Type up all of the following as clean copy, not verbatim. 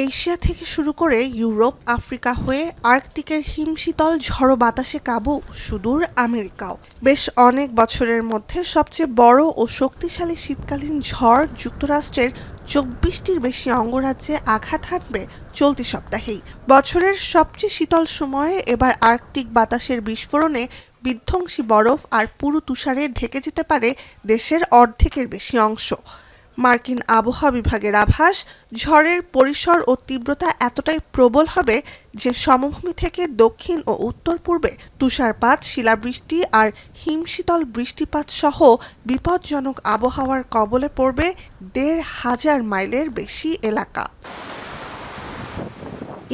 Asia থেকে শুরু করে ইউরোপ, আফ্রিকা হয়ে আর্কটিকের হিমশীতল ঝড়ো বাতাসে কাবু সুদূর আমেরিকাও। বেশ অনেক বছরের মধ্যে সবচেয়ে বড় ও শক্তিশালী শীতকালীন ঝড় যুক্তরাষ্ট্রের ২৪টির বেশি অঙ্গরাজ্যে আঘাত হানবে চলতি সপ্তাহেই। বছরের সবচেয়ে শীতল সময়ে এবার আর্কটিক বাতাসের বিস্ফোরণে বিধ্বংসী বরফ আর পুরু তুষারে ঢেকে যেতে পারে দেশের অর্ধেকের বেশি অংশ। মার্কিন আবহাওয়া বিভাগের আভাস, ঝড়ের পরিসর ও তীব্রতা এতটাই প্রবল হবে যে সমভূমি থেকে দক্ষিণ ও উত্তর পূর্বে তুষারপাত, শিলাবৃষ্টি আর হিমশীতল বৃষ্টিপাত সহ বিপজ্জনক আবহাওয়ার কবলে পড়বে ১,৫০০ মাইলের বেশি এলাকা।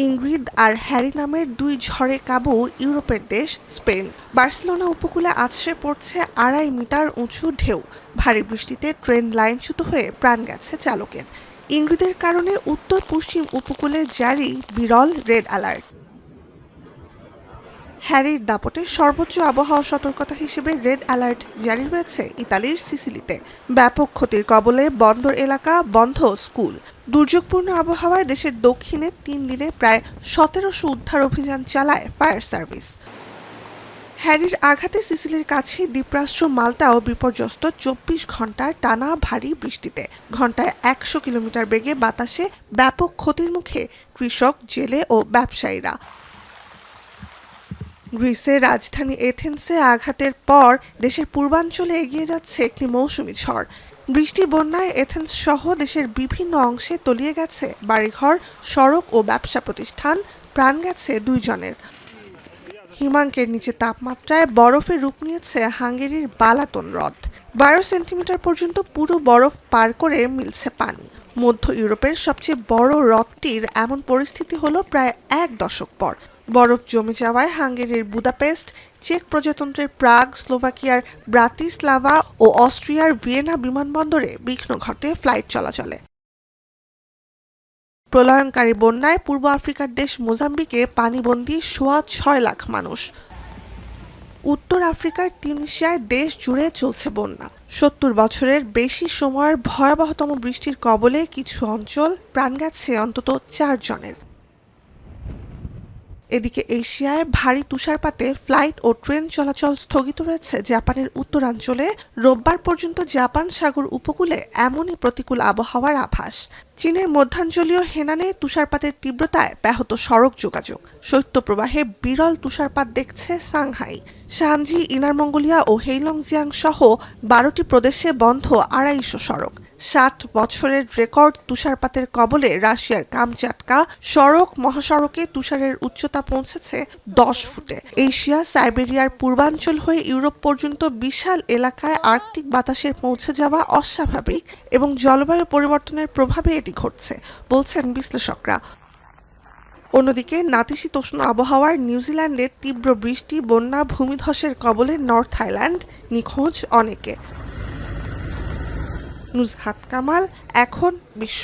ইংরিদ আর হ্যারি নামের দুই ঝড়ে কাবু ইউরোপের দেশ স্পেন। বার্সেলোনা উপকূলে আছড়ে পড়ছে ২.৫ মিটার উঁচু ঢেউ। ভারী বৃষ্টিতে ট্রেন লাইনচ্যুত হয়ে প্রাণ গেছে চালকের। ইংরিদের কারণে উত্তর পশ্চিম উপকূলে জারি বিরল রেড অ্যালার্ট। হ্যারির দাপটে সর্বোচ্চ আবহাওয়া সতর্কতা হিসেবে রেড অ্যালার্ট জারি হয়েছে ইতালির সিসিলিতে। ব্যাপক ক্ষতির কবলে বন্দর এলাকা, বন্ধ স্কুল। দুর্যোগপূর্ণ আবহাওয়ায় দেশের দক্ষিণে ৩ দিনে প্রায় ১৭০০ উদ্ধার অভিযান চালায় ফায়ার সার্ভিস। হ্যারির আঘাতে সিসিলির কাছে দ্বীপরাষ্ট্র মাল্টাও বিপর্যস্ত ২৪ ঘন্টার টানা ভারী বৃষ্টিতে। ঘন্টায় ১০০ কিলোমিটার বেগে বাতাসে ব্যাপক ক্ষতির মুখে কৃষক, জেলে ও ব্যবসায়ীরা। গ্রিসের রাজধানী এথেন্সে আঘাতের পর দেশের পূর্বাঞ্চলে এগিয়ে যাচ্ছে একটি মৌসুমি ঝড়। বৃষ্টি বন্যায় এথেন্স সহ দেশের বিভিন্ন অংশে তলিয়ে গেছে বাড়িঘর, সড়ক ও ব্যবসা প্রতিষ্ঠান। প্রাণ গেছে ২ জনের। হিমাঙ্কের নিচে তাপমাত্রায় বরফে রূপ নিয়েছে হাঙ্গেরির বালাতন হ্রদ। ১২ সেন্টিমিটার পর্যন্ত পুরো বরফ পার করে মিলছে পানি। মধ্য ইউরোপের সবচেয়ে বড় হ্রদটির এমন পরিস্থিতি হলো প্রায় ১ দশক পর। বরফ জমে যাওয়ায় হাঙ্গেরির বুদাপেস্ট, চেক প্রজাতন্ত্রের প্রাগ, স্লোভাকিয়ার ব্রাতিস্লাভা ও অস্ট্রিয়ার ভিয়েনা বিমানবন্দরে বিঘ্ন ঘটে ফ্লাইট চলাচলে। প্রলয়ঙ্কারী বন্যায় পূর্ব আফ্রিকার দেশ মোজাম্বিকে পানিবন্দী ৬.৫ লাখ মানুষ। উত্তর আফ্রিকার তিউনিসিয়ায় দেশ জুড়ে চলছে বন্যা। ৭০ বছরের বেশি সময়ের ভয়াবহতম বৃষ্টির কবলে কিছু অঞ্চল, প্রাণ গেছে অন্তত ৪ জনের। এদিকে এশিয়ায় ভারী তুষারপাতে ফ্লাইট ও ট্রেন চলাচল স্থগিত রয়েছে জাপানের উত্তরাঞ্চলে। রোববার পর্যন্ত জাপান সাগর উপকূলে এমনই প্রতিকূল আবহাওয়ার আভাস। চীনের মধ্যাঞ্চলীয় হেনানে তুষারপাতের তীব্রতায় ব্যাহত সড়ক যোগাযোগ। শৈত্যপ্রবাহে বিরল তুষারপাত দেখছে সাংহাই। শানজি, ইনার মঙ্গোলিয়া ও হেইলংজিয়াং সহ ১২টি প্রদেশে বন্ধ ২৫০ সড়ক। ৬০ বছরের রেকর্ড তুষারপাতের কবলে রাশিয়ার কামচাটকা সড়ক মহাসড়কে তুষারের উচ্চতা পৌঁছেছে ১০ ফুটে। এশিয়া, সাইবেরিয়ার পূর্বাঞ্চল হয়ে ইউরোপ পর্যন্ত বিশাল এলাকায় আর্কটিক বাতাসের পৌঁছে যাওয়া অস্বাভাবিক এবং জলবায়ু পরিবর্তনের প্রভাবে এটি ঘটছে, বলছেন বিশ্লেষকরা। অন্যদিকে নাতিশীতোষ্ণ আবহাওয়ার নিউজিল্যান্ডে তীব্র বৃষ্টি, বন্যা, ভূমিধসের কবলে নর্থ আইল্যান্ড, নিখোঁজ অনেকে। নুজহাত কামাল, এখন বিশ্ব।